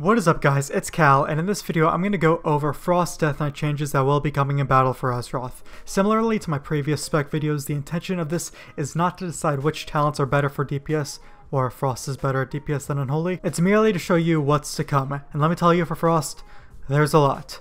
What is up guys, it's Cal, and in this video I'm going to go over Frost Death Knight changes that will be coming in battle for Azeroth. Similarly to my previous spec videos, the intention of this is not to decide which talents are better for DPS, or if Frost is better at DPS than Unholy. It's merely to show you what's to come, and let me tell you, for Frost, there's a lot.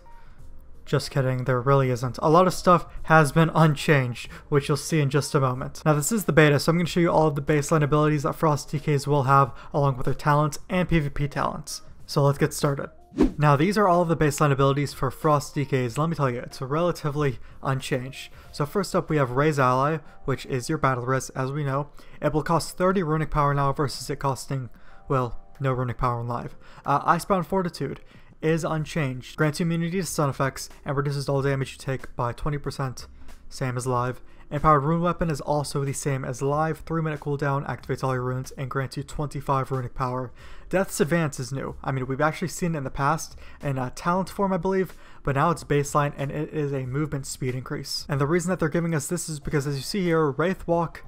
Just kidding, there really isn't. A lot of stuff has been unchanged, which you'll see in just a moment. Now this is the beta, so I'm going to show you all of the baseline abilities that Frost DKs will have, along with their talents and PvP talents. So let's get started. Now these are all of the baseline abilities for Frost DKs. Let me tell you, it's relatively unchanged. So first up we have Raise Ally, which is your battle res, as we know. It will cost 30 runic power now versus it costing, well, no runic power in live. Icebound Fortitude is unchanged. Grants you immunity to stun effects and reduces all damage you take by 20%, same as live. Empowered Rune Weapon is also the same as live, 3-minute cooldown, activates all your runes, and grants you 25 runic power. Death's Advance is new. I mean, we've actually seen it in the past in talent form, I believe, but now it's baseline and it is a movement speed increase. And the reason that they're giving us this is because, as you see here, Wraith Walk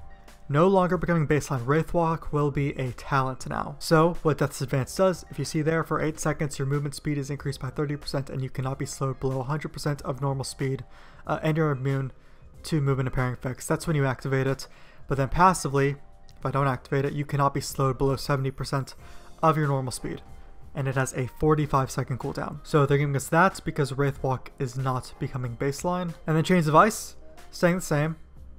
no longer becoming baseline. Wraith Walk will be a talent now. So what Death's Advance does, if you see there, for 8 seconds your movement speed is increased by 30% and you cannot be slowed below 100% of normal speed, and you're immune to movement impairing effects. That's when you activate it. But then passively, if I don't activate it, you cannot be slowed below 70% of your normal speed, and it has a 45-second cooldown. So they're giving us that because Wraith Walk is not becoming baseline. And then Chains of Ice, staying the same.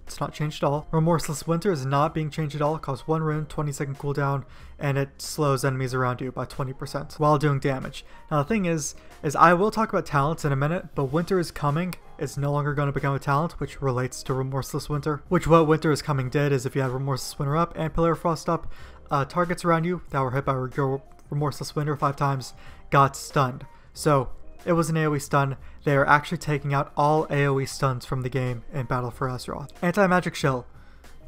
It's not changed at all. Remorseless Winter is not being changed at all. It costs 1 rune, 20-second cooldown, and it slows enemies around you by 20% while doing damage. Now the thing is I will talk about talents in a minute, but Winter is Coming is no longer going to become a talent, which relates to Remorseless Winter. Which what Winter is Coming did is, if you had Remorseless Winter up and Pillar of Frost up, targets around you that were hit by your Remorseless Winter 5 times got stunned. So it was an AoE stun. They are actually taking out all AoE stuns from the game in Battle for Azeroth. Anti-Magic Shell,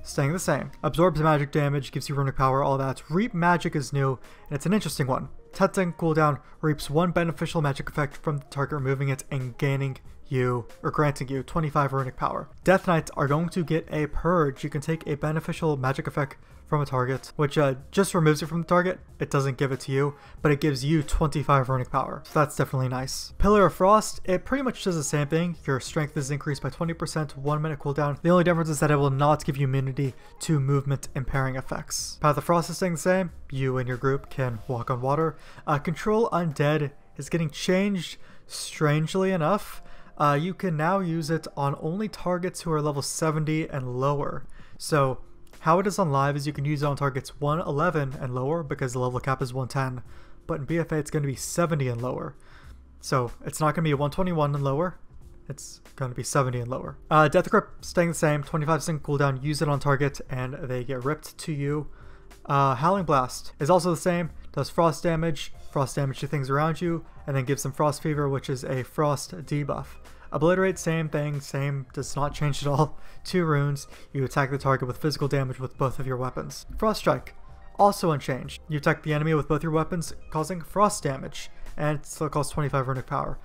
staying the same. Absorbs magic damage, gives you runic power, all that. Reap Magic is new, and it's an interesting one. 10-second cooldown, reaps 1 beneficial magic effect from the target, removing it and granting you 25 runic power. Death Knights are going to get a purge. You can take a beneficial magic effect from a target, which just removes it from the target. It doesn't give it to you, but it gives you 25 runic power. So that's definitely nice. Pillar of Frost, it pretty much does the same thing. Your strength is increased by 20%, 1-minute cooldown. The only difference is that it will not give you immunity to movement impairing effects. Path of Frost is staying the same. You and your group can walk on water. Control Undead is getting changed, strangely enough. You can now use it on only targets who are level 70 and lower. So how it is on live is you can use it on targets 111 and lower because the level cap is 110, but in BFA it's going to be 70 and lower. So it's not going to be 121 and lower, it's going to be 70 and lower. Death Grip staying the same, 25-second cooldown, use it on target and they get ripped to you. Howling Blast is also the same, does frost damage to things around you, and then gives them Frost Fever, which is a frost debuff. Obliterate, same thing, same, does not change at all. 2 runes, you attack the target with physical damage with both of your weapons. Frost Strike, also unchanged. You attack the enemy with both your weapons, causing frost damage, and it still costs 25 runic power.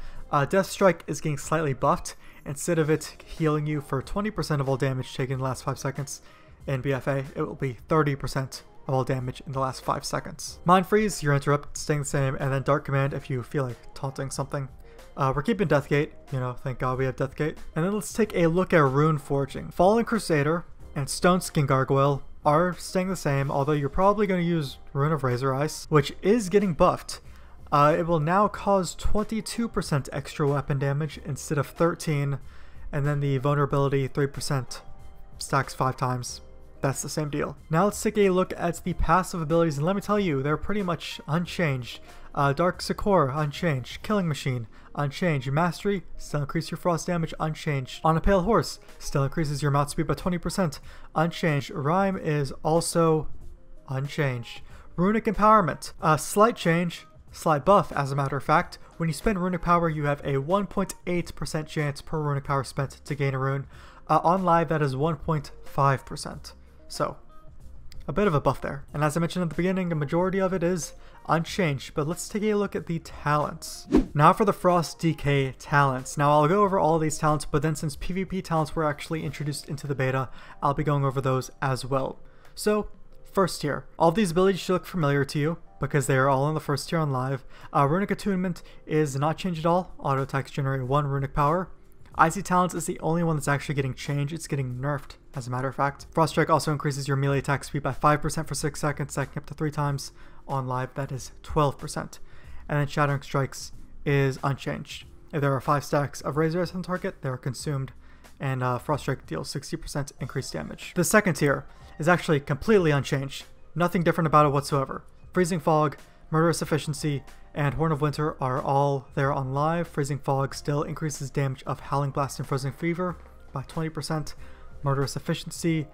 Death Strike is getting slightly buffed. Instead of it healing you for 20% of all damage taken in the last 5 seconds in BFA, it will be 30% of all damage in the last 5 seconds. Mind Freeze, your interrupt staying the same, and then Dark Command if you feel like taunting something. We're keeping Deathgate, you know, thank God we have Deathgate. And then let's take a look at Rune Forging. Fallen Crusader and Stone Skin Gargoyle are staying the same, although you're probably going to use Rune of Razor Ice, which is getting buffed. It will now cause 22% extra weapon damage instead of 13, and then the vulnerability 3% stacks 5 times. That's the same deal. Now let's take a look at the passive abilities, and let me tell you, they're pretty much unchanged. Dark Succor, unchanged. Killing Machine, unchanged. Mastery, still increase your frost damage, unchanged. On a Pale Horse, still increases your mount speed by 20%, unchanged. Rhyme is also unchanged. Runic Empowerment, a slight change, slight buff as a matter of fact. When you spend runic power, you have a 1.8% chance per runic power spent to gain a rune. On live, that is 1.5%. So, a bit of a buff there. And as I mentioned at the beginning, a majority of it is unchanged, but let's take a look at the talents. Now for the Frost DK talents. Now I'll go over all of these talents, but then since PvP talents were actually introduced into the beta, I'll be going over those as well. So, first tier. All of these abilities should look familiar to you. because they are all in the first tier on live. Runic Attunement is not changed at all. Auto attacks generate 1 runic power. Icy Talents is the only one that's actually getting changed. It's getting nerfed, as a matter of fact. Frost Strike also increases your melee attack speed by 5% for 6 seconds, stacking up to 3 times. On live, that is 12%. And then Shattering Strikes is unchanged. If there are 5 stacks of Razors on target, they are consumed, and Frost Strike deals 60% increased damage. The second tier is actually completely unchanged. Nothing different about it whatsoever. Freezing Fog, Murderous Efficiency, and Horn of Winter are all there on live. Freezing Fog still increases damage of Howling Blast and Frozen Fever by 20%. Murderous Efficiency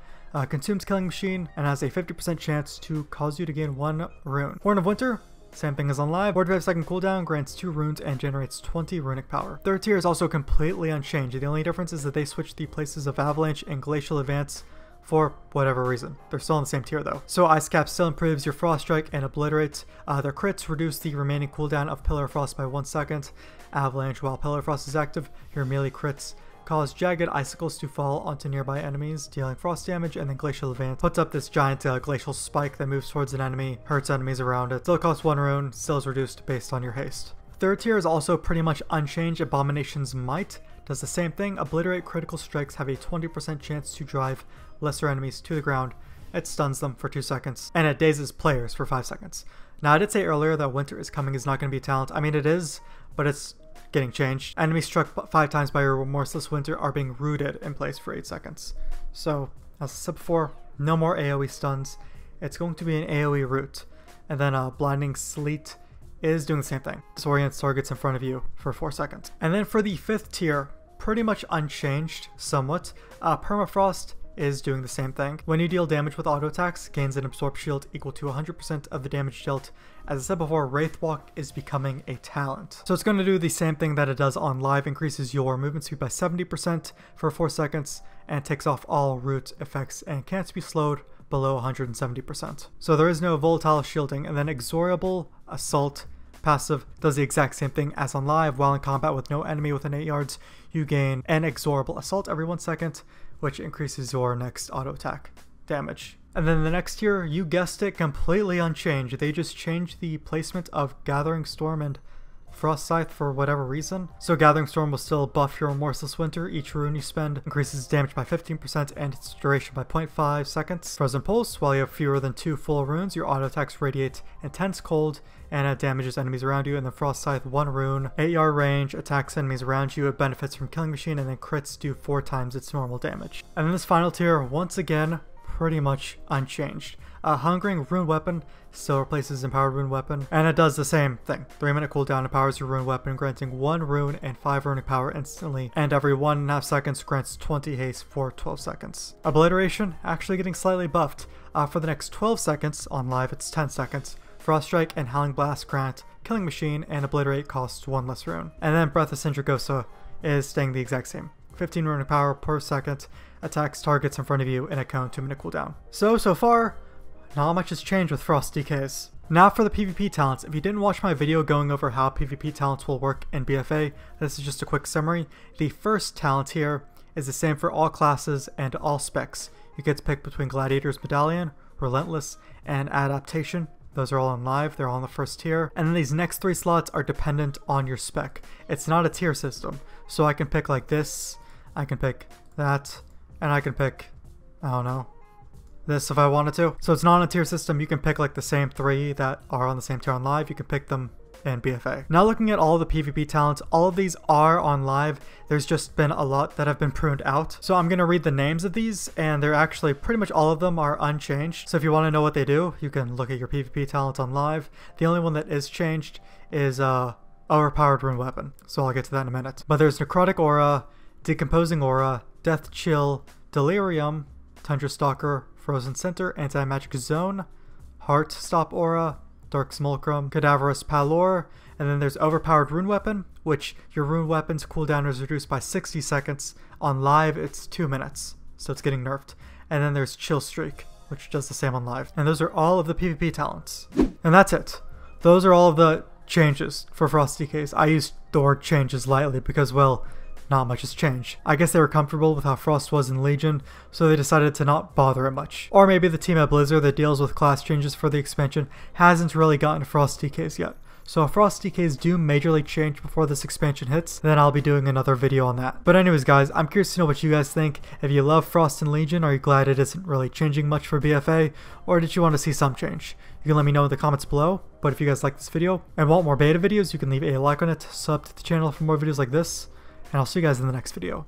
consumes Killing Machine and has a 50% chance to cause you to gain 1 rune. Horn of Winter, same thing as on live. 45-second cooldown, grants 2 runes, and generates 20 runic power. Third tier is also completely unchanged. The only difference is that they switched the places of Avalanche and Glacial Advance for whatever reason. They're still in the same tier though. So Ice Cap still improves your Frost Strike and Obliterate. Their crits reduce the remaining cooldown of Pillar of Frost by 1 second. Avalanche, while Pillar of Frost is active, your melee crits cause jagged icicles to fall onto nearby enemies, dealing frost damage, and then Glacial Advance puts up this giant glacial spike that moves towards an enemy, hurts enemies around it. Still costs 1 rune, still is reduced based on your haste. Third tier is also pretty much unchanged. Abomination's Might does the same thing. Obliterate critical strikes have a 20% chance to drive lesser enemies to the ground. It stuns them for 2 seconds, and it dazes players for 5 seconds. Now, I did say earlier that Winter is Coming is not going to be a talent. I mean, it is, but it's getting changed. Enemies struck 5 times by your Remorseless Winter are being rooted in place for 8 seconds. So, as I said before, no more AoE stuns. It's going to be an AoE root. And then Blinding Sleet is doing the same thing. Disorients targets in front of you for 4 seconds. And then for the 5th tier, pretty much unchanged somewhat. Permafrost is doing the same thing. When you deal damage with auto attacks, gains an absorb shield equal to 100% of the damage dealt. As I said before, Wraithwalk is becoming a talent. So it's going to do the same thing that it does on live, increases your movement speed by 70% for 4 seconds, and takes off all root effects and can't be slowed below 170%. So there is no volatile shielding, and then Exorable Assault passive does the exact same thing as on live. While in combat with no enemy within 8 yards, you gain an Exorable Assault every 1 second, which increases your next auto attack damage. And then the next tier, you guessed it, completely unchanged. They just changed the placement of Gathering Storm and Frost Scythe for whatever reason. So Gathering Storm will still buff your Remorseless Winter. Each rune you spend increases damage by 15% and its duration by 0.5 seconds. Frozen Pulse, while you have fewer than 2 full runes, your auto attacks radiate intense cold and it damages enemies around you. And then Frost Scythe, 1 rune, 8-yard range, attacks enemies around you. It benefits from Killing Machine, and then crits do 4 times its normal damage. And then this final tier, once again, pretty much unchanged. Hungering Rune Weapon still replaces Empowered Rune Weapon, and it does the same thing. 3-minute cooldown empowers your Rune Weapon, granting 1 rune and 5 runic power instantly, and every 1.5 seconds grants 20 haste for 12 seconds. Obliteration actually getting slightly buffed. For the next 12 seconds, on live it's 10 seconds. Frost Strike and Howling Blast grant Killing Machine, and Obliterate costs 1 less rune. And then Breath of Sindragosa is staying the exact same. 15 runic power per second, attacks targets in front of you in a cone 2-minute cooldown. So far, not much has changed with Frost DKs. Now for the PvP talents. If you didn't watch my video going over how PvP talents will work in BFA, this is just a quick summary. The first talent here is the same for all classes and all specs. You get to pick between Gladiator's Medallion, Relentless, and Adaptation. Those are all on live, they're all in the first tier. And then these next 3 slots are dependent on your spec. It's not a tier system. So I can pick like this, I can pick that, and I can pick, I don't know, this if I wanted to. So it's not a tier system. You can pick like the same 3 that are on the same tier on live. You can pick them in BFA. Now looking at all the PvP talents, all of these are on live. There's just been a lot that have been pruned out. So I'm going to read the names of these, and they're actually pretty much all of them are unchanged. So if you want to know what they do, you can look at your PvP talents on live. The only one that is changed is Overpowered Rune Weapon. So I'll get to that in a minute. But there's Necrotic Aura, Decomposing Aura, Death Chill, Delirium, Tundra Stalker, Frozen Center, Anti-Magic Zone, Heart Stop Aura, Dark Smulcrum, Cadaverous Pallor, and then there's Overpowered Rune Weapon, which your rune weapon's cooldown is reduced by 60 seconds. On live, it's 2 minutes, so it's getting nerfed. And then there's Chill Streak, which does the same on live. And those are all of the PvP talents. And that's it. Those are all of the changes for Frost DKs. I use the word changes lightly because, well, not much has changed. I guess they were comfortable with how Frost was in Legion, so they decided to not bother it much. Or maybe the team at Blizzard that deals with class changes for the expansion hasn't really gotten Frost DKs yet. So if Frost DKs do majorly change before this expansion hits, then I'll be doing another video on that. But anyways guys, I'm curious to know what you guys think. If you love Frost and Legion, are you glad it isn't really changing much for BFA? Or did you want to see some change? You can let me know in the comments below. But if you guys like this video and want more beta videos, you can leave a like on it, sub to the channel for more videos like this. And I'll see you guys in the next video.